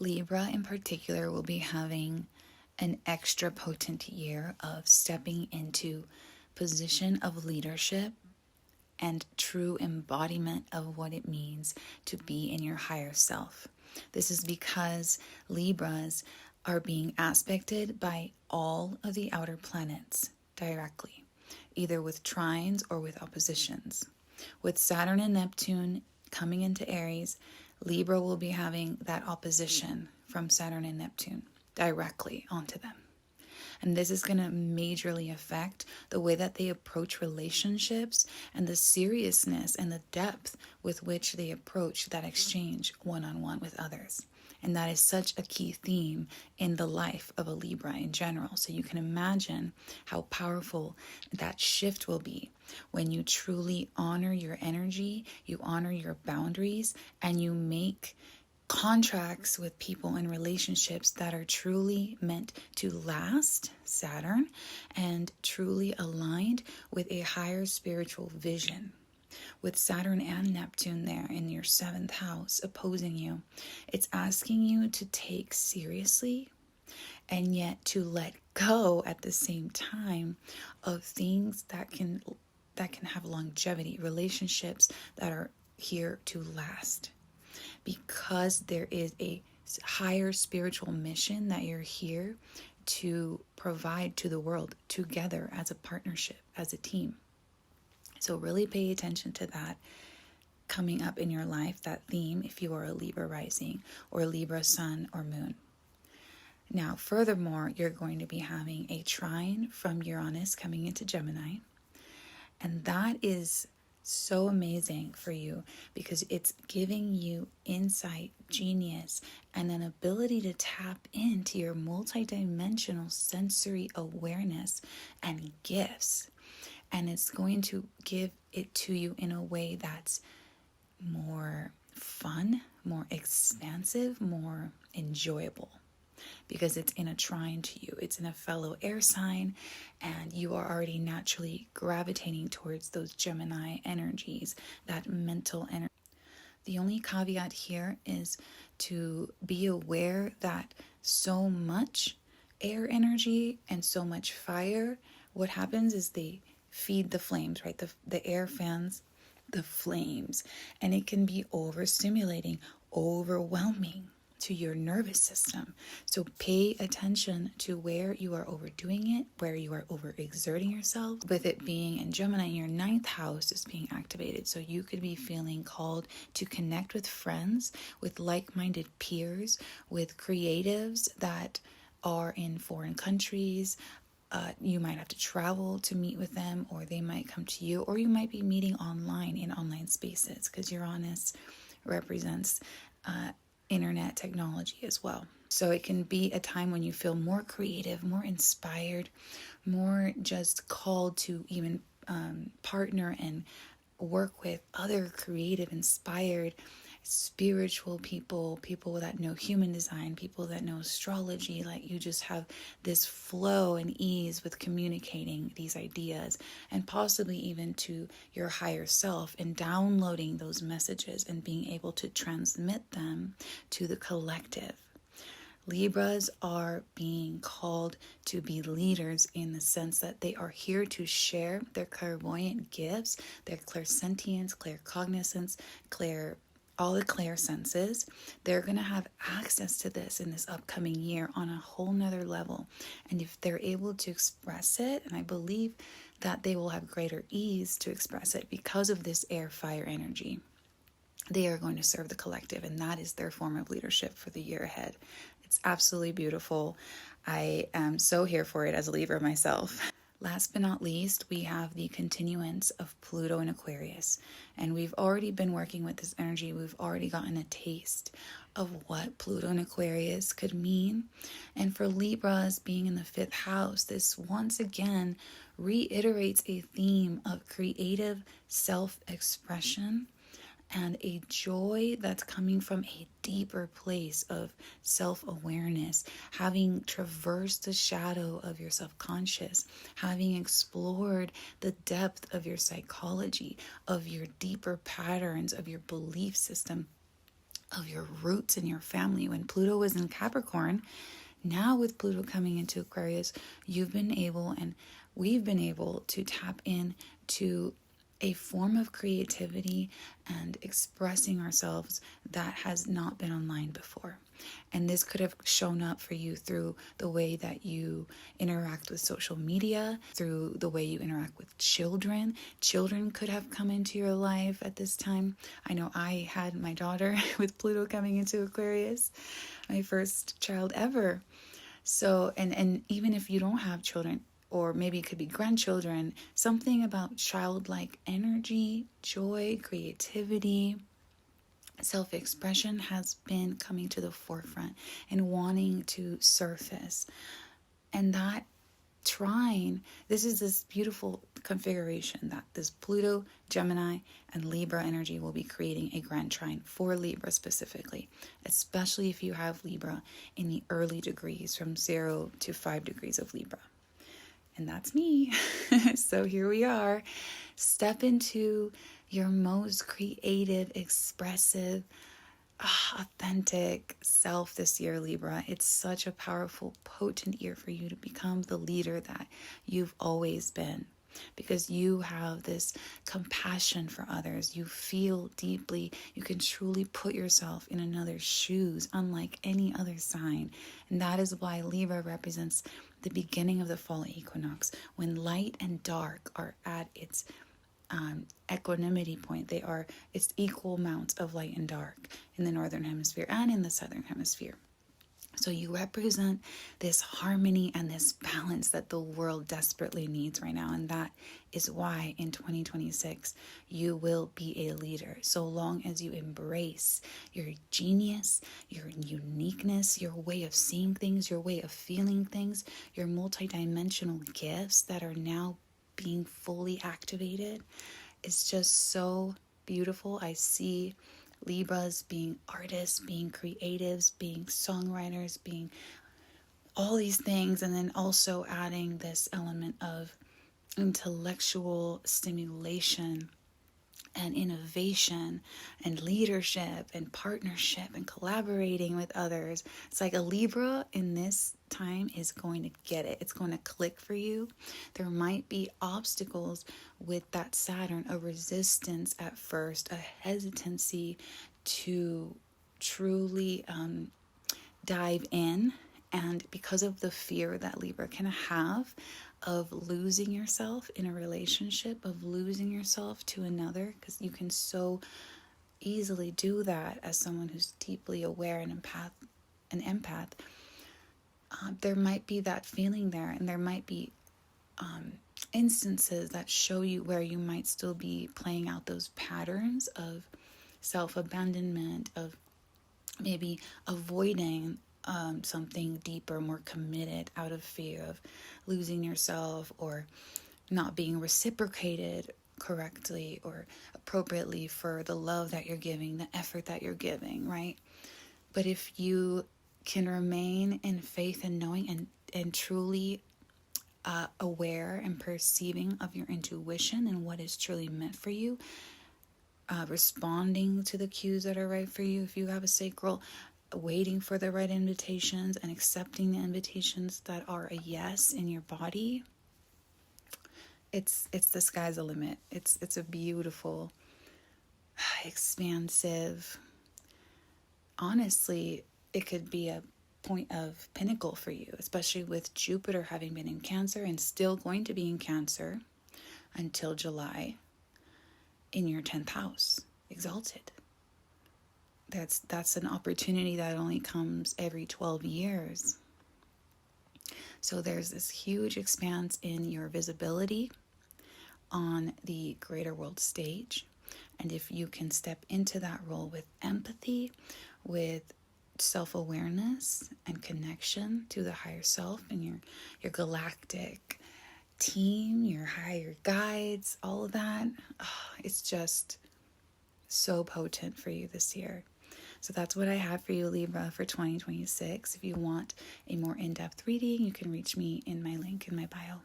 Libra in particular will be having an extra potent year of stepping into position of leadership and true embodiment of what it means to be in your higher self. This is because Libras are being aspected by all of the outer planets directly, either with trines or with oppositions. With Saturn and Neptune coming into Aries, Libra will be having that opposition from Saturn and Neptune directly onto them. And this is going to majorly affect the way that they approach relationships and the seriousness and the depth with which they approach that exchange one-on-one with others. And that is such a key theme in the life of a Libra in general. So you can imagine how powerful that shift will be when you truly honor your energy, you honor your boundaries, and you make contracts with people and relationships that are truly meant to last, Saturn, and truly aligned with a higher spiritual vision. With Saturn and Neptune there in your 7th house opposing you, it's asking you to take seriously and yet to let go at the same time of things that can have longevity, relationships that are here to last. Because there is a higher spiritual mission that you're here to provide to the world together as a partnership, as a team. So really pay attention to that coming up in your life, that theme, if you are a Libra rising or Libra sun or moon. Now, furthermore, you're going to be having a trine from Uranus coming into Gemini. And that is so amazing for you because it's giving you insight, genius, and an ability to tap into your multidimensional sensory awareness and gifts. And it's going to give it to you in a way that's more fun, more expansive, more enjoyable. Because it's in a trine to you. It's in a fellow air sign, and you are already naturally gravitating towards those Gemini energies, that mental energy. The only caveat here is to be aware that so much air energy and so much fire, what happens is they feed the flames, right? The air fans the flames, and it can be overstimulating, overwhelming to your nervous system. So pay attention to where you are overdoing it, where you are overexerting yourself. With it being in Gemini, your 9th house is being activated. So you could be feeling called to connect with friends, with like-minded peers, with creatives that are in foreign countries. You might have to travel to meet with them, or they might come to you, or you might be meeting online in online spaces because Uranus represents internet technology as well. So it can be a time when you feel more creative, more inspired, more just called to even partner and work with other creative, inspired, spiritual people that know human design, people that know astrology. Like, you just have this flow and ease with communicating these ideas, and possibly even to your higher self, and downloading those messages and being able to transmit them to the collective. Libras are being called to be leaders in the sense that they are here to share their clairvoyant gifts, their clairsentience, claircognizance, all the clair senses. They're going to have access to this in this upcoming year on a whole nother level. And if they're able to express it, and I believe that they will have greater ease to express it because of this air fire energy, they are going to serve the collective, and that is their form of leadership for the year ahead. It's absolutely beautiful. I am so here for it as a Libra myself. Last but not least, we have the continuance of Pluto in Aquarius. And we've already been working with this energy. We've already gotten a taste of what Pluto in Aquarius could mean. And for Libras being in the 5th house, this once again reiterates a theme of creative self-expression and a joy that's coming from a deeper place of self-awareness, having traversed the shadow of your subconscious, having explored the depth of your psychology, of your deeper patterns, of your belief system, of your roots and your family. When Pluto was in Capricorn, now with Pluto coming into Aquarius, you've been able, and we've been able to tap into a form of creativity and expressing ourselves that has not been online before. And this could have shown up for you through the way that you interact with social media, through the way you interact with children. Children could have come into your life at this time. I know I had my daughter with Pluto coming into Aquarius, my first child ever. So, and even if you don't have children, or maybe it could be grandchildren, something about childlike energy, joy, creativity, self-expression has been coming to the forefront and wanting to surface. And that trine, this is this beautiful configuration that this Pluto, Gemini, and Libra energy will be creating a grand trine for Libra specifically, especially if you have Libra in the early degrees from 0 to 5 degrees of Libra. And that's me. So here we are. Step into your most creative, expressive, authentic self this year, Libra. It's such a powerful, potent year for you to become the leader that you've always been, because you have this compassion for others. You feel deeply. You can truly put yourself in another's shoes, unlike any other sign. And that is why Libra represents the beginning of the fall equinox, when light and dark are at its equanimity point. It's equal amounts of light and dark in the northern hemisphere and in the southern hemisphere. So you represent this harmony and this balance that the world desperately needs right now. And that is why in 2026, you will be a leader. So long as you embrace your genius, your uniqueness, your way of seeing things, your way of feeling things, your multidimensional gifts that are now being fully activated. It's just so beautiful. I see Libras being artists, being creatives, being songwriters, being all these things, and then also adding this element of intellectual stimulation and innovation and leadership and partnership and collaborating with others. It's like a Libra in this time is going to get it. It's going to click for you. There might be obstacles with that Saturn, a resistance at first, a hesitancy to truly dive in. And because of the fear that Libra can have of losing yourself in a relationship, of losing yourself to another, because you can so easily do that as someone who's deeply aware and empath, there might be that feeling there, and there might be instances that show you where you might still be playing out those patterns of self-abandonment, of maybe avoiding something deeper, more committed out of fear of losing yourself or not being reciprocated correctly or appropriately for the love that you're giving, the effort that you're giving, right? But if you can remain in faith and knowing and truly aware and perceiving of your intuition and what is truly meant for you, responding to the cues that are right for you, if you have a sacral, waiting for the right invitations and accepting the invitations that are a yes in your body, it's the sky's the limit. It's a beautiful, expansive, honestly, it could be a point of pinnacle for you, especially with Jupiter having been in Cancer and still going to be in Cancer until July in your 10th house, exalted. That's an opportunity that only comes every 12 years. So there's this huge expanse in your visibility on the greater world stage. And if you can step into that role with empathy, with self-awareness and connection to the higher self and your galactic team, your higher guides, all of that, it's just so potent for you this year. So that's what I have for you, Libra, for 2026. If you want a more in-depth reading, you can reach me in my link in my bio.